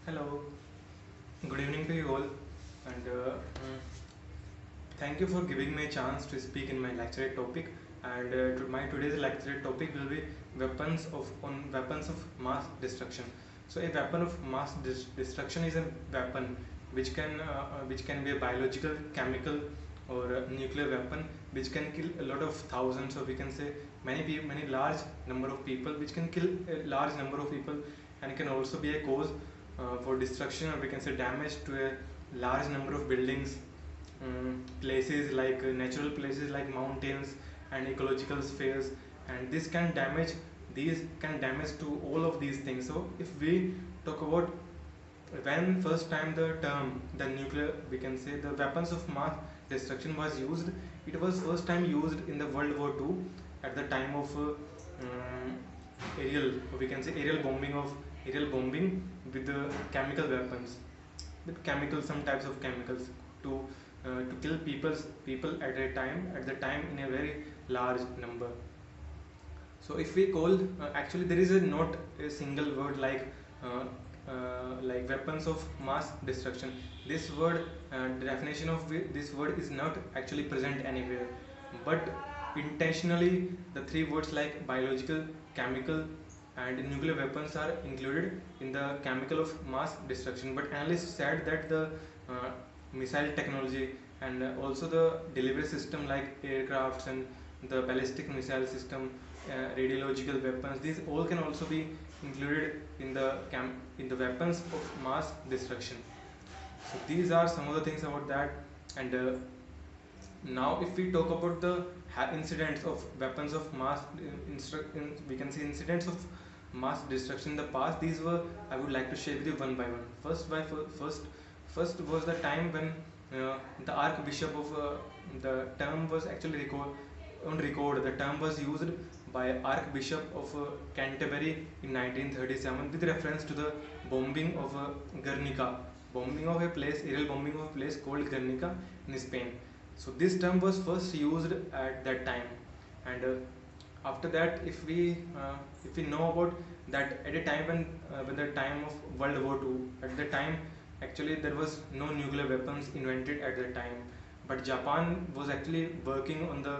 Hello, good evening to you all, and thank you for giving me a chance to speak in my lecture topic. And my today's lecture topic will be weapons of mass destruction. So, a weapon of mass destruction is a weapon which can be a biological, chemical, or a nuclear weapon which can kill a lot of thousands, or we can say many large number of people, which can kill a large number of people, and can also be a cause for destruction, or we can say damage to a large number of buildings, places like natural places like mountains and ecological spheres, and these can damage to all of these things. So if we talk about when first time the nuclear, we can say, the weapons of mass destruction was used, it was first time used in the World War II at the time of aerial, we can say, aerial bombing with the chemical weapons, with chemicals, some types of chemicals, to to kill people at the time in a very large number. So if we call, actually there is a not a single word like weapons of mass destruction. This word, the definition of this word is not actually present anywhere, but intentionally the three words like biological, chemical, and nuclear weapons are included in the chemical of mass destruction. But analysts said that the uh, missile technology and also the delivery system like aircrafts and the ballistic missile system, radiological weapons, these all can also be included in in the weapons of mass destruction. So these are some of the things about that. And now if we talk about the incidents of weapons of mass we can say incidents of mass destruction in the past, these were, I would like to share with you one by one. First was the time when the archbishop of the term was actually record, the term was used by archbishop of Canterbury in 1937 with reference to the bombing of Guernica, bombing of a place, aerial bombing of a place called Guernica in Spain. So this term was first used at that time. And after that, if we know about that, at a time when the time of World War II, at the time actually there was no nuclear weapons invented at the time, but Japan was actually working on the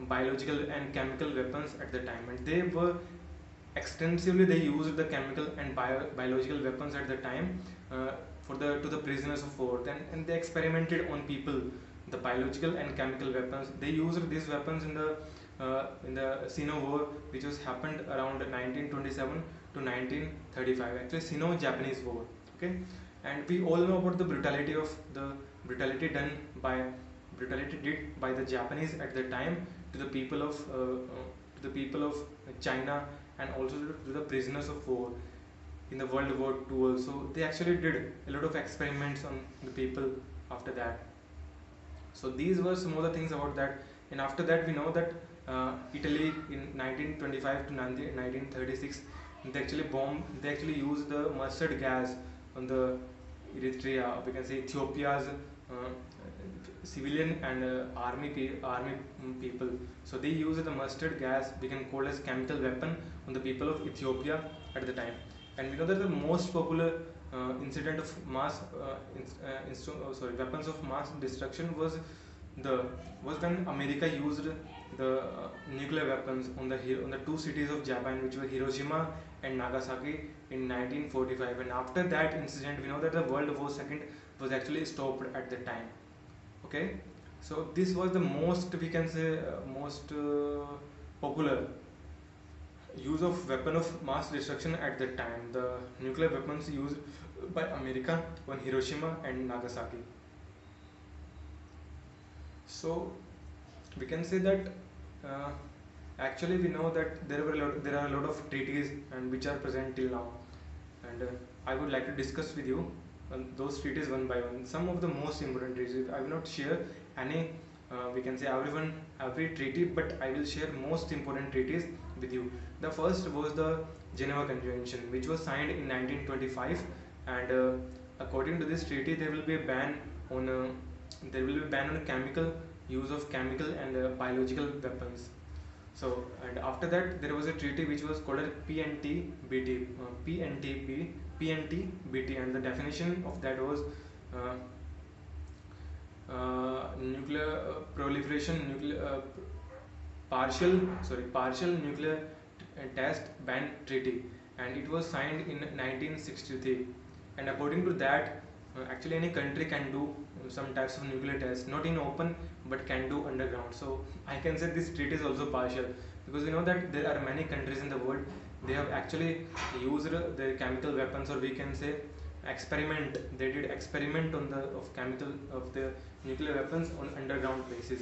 biological and chemical weapons at the time, and they were extensively, they used the chemical and biological weapons at the time, for the to the prisoners of war. And they experimented on people, the biological and chemical weapons. They used these weapons in the Sino War, which was happened around 1927 to 1935. Actually, Sino-Japanese War. Okay, and we all know about the brutality done by brutality did by the Japanese at the time to the people of China, and also to the prisoners of war in the World War II. Also, they actually did a lot of experiments on the people after that. So these were some of the things about that. And after that, we know that Italy in 1925 to 1936, they actually used the mustard gas on the Eritrea, we can say Ethiopia's civilian and army people. So they used the mustard gas, we can call as chemical weapon, on the people of Ethiopia at the time. And we know that the most popular incident of weapons of mass destruction the was when America used the nuclear weapons on the two cities of Japan, which were Hiroshima and Nagasaki in 1945. And after that incident, we know that the World War II was actually stopped at the time. Okay, so this was the most, we can say, most popular use of weapon of mass destruction at that time, the nuclear weapons used by America on Hiroshima and Nagasaki. So we can say that uh, actually we know that there are a lot of treaties and which are present till now. And I would like to discuss with you those treaties one by one. Some of the most important treaties, I will not share any we can say every treaty, but I will share most important treaties with you. The first was the Geneva Convention, which was signed in 1925. And according to this treaty, there will be a ban on chemical use of chemical and biological weapons. So, and after that, there was a treaty which was called as PNTBT, PNTB PNT-BT, and the definition of that was uh, nuclear proliferation, partial nuclear test ban treaty, and it was signed in 1963. And according to that, actually any country can do some types of nuclear tests, not in open but can do underground. So I can say this treaty is also partial, because we know that there are many countries in the world, they have actually used their chemical weapons, or we can say experiment, they did experiment on the of chemical of the nuclear weapons on underground basis.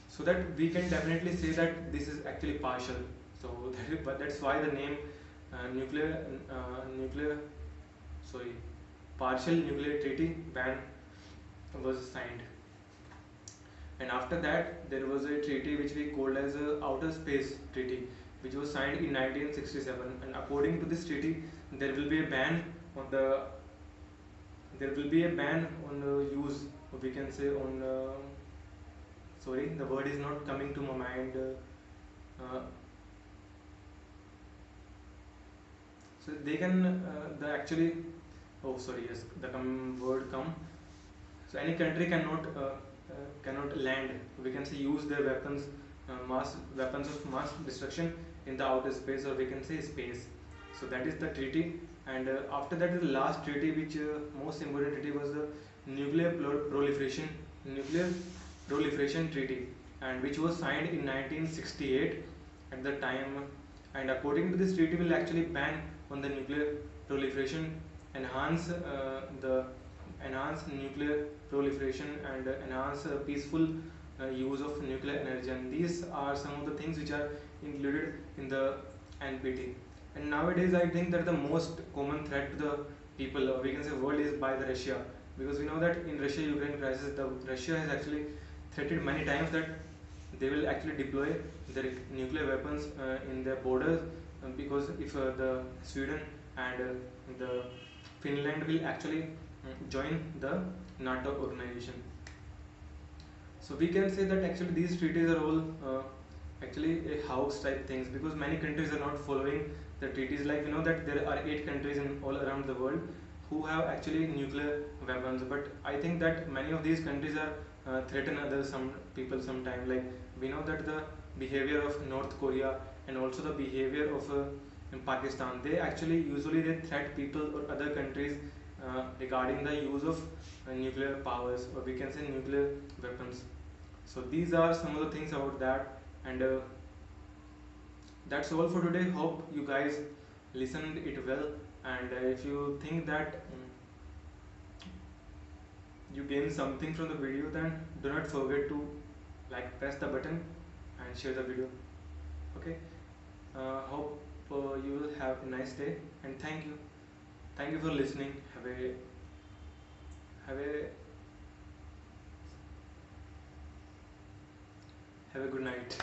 So that we can definitely say that this is actually partial. So but that's why the name nuclear sorry partial nuclear treaty ban was signed. And after that there was a treaty which we called as a outer space treaty, which was signed in 1967. And according to this treaty, there will be a ban on the use, we can say on sorry, the word is not coming to my mind. So they can the actually oh sorry, yes, the word come. So any country cannot land, we can say use their weapons, mass weapons of mass destruction in the outer space, or we can say space. So that is the treaty. And after that, the last treaty, which most important treaty, was the nuclear proliferation treaty, and which was signed in 1968 at the time. And according to this treaty, will actually ban on the nuclear proliferation, enhance enhance nuclear proliferation, and enhance peaceful use of nuclear energy. And these are some of the things which are included in the NPT. And nowadays I think that the most common threat to the people, or we can say world, is by the Russia, because we know that in Russia-Ukraine crisis, the Russia has actually threatened many times that they will actually deploy their nuclear weapons in their borders, because if the Sweden and the Finland will actually join the NATO organization. So we can say that actually these treaties are all actually a house type things, because many countries are not following the treaties. Like we know that there are 8 countries in all around the world who have actually nuclear weapons, but I think that many of these countries are threaten others, some people sometime. Like we know that the behavior of North Korea, and also the behavior of in Pakistan, they actually usually they threat people or other countries regarding the use of nuclear powers, or we can say nuclear weapons. So these are some of the things about that. And that's all for today. Hope you guys listened it well. And if you think that you gain something from the video, then do not forget to like, press the button and share the video. Okay, hope you will have a nice day, and thank you for listening. Have a good night.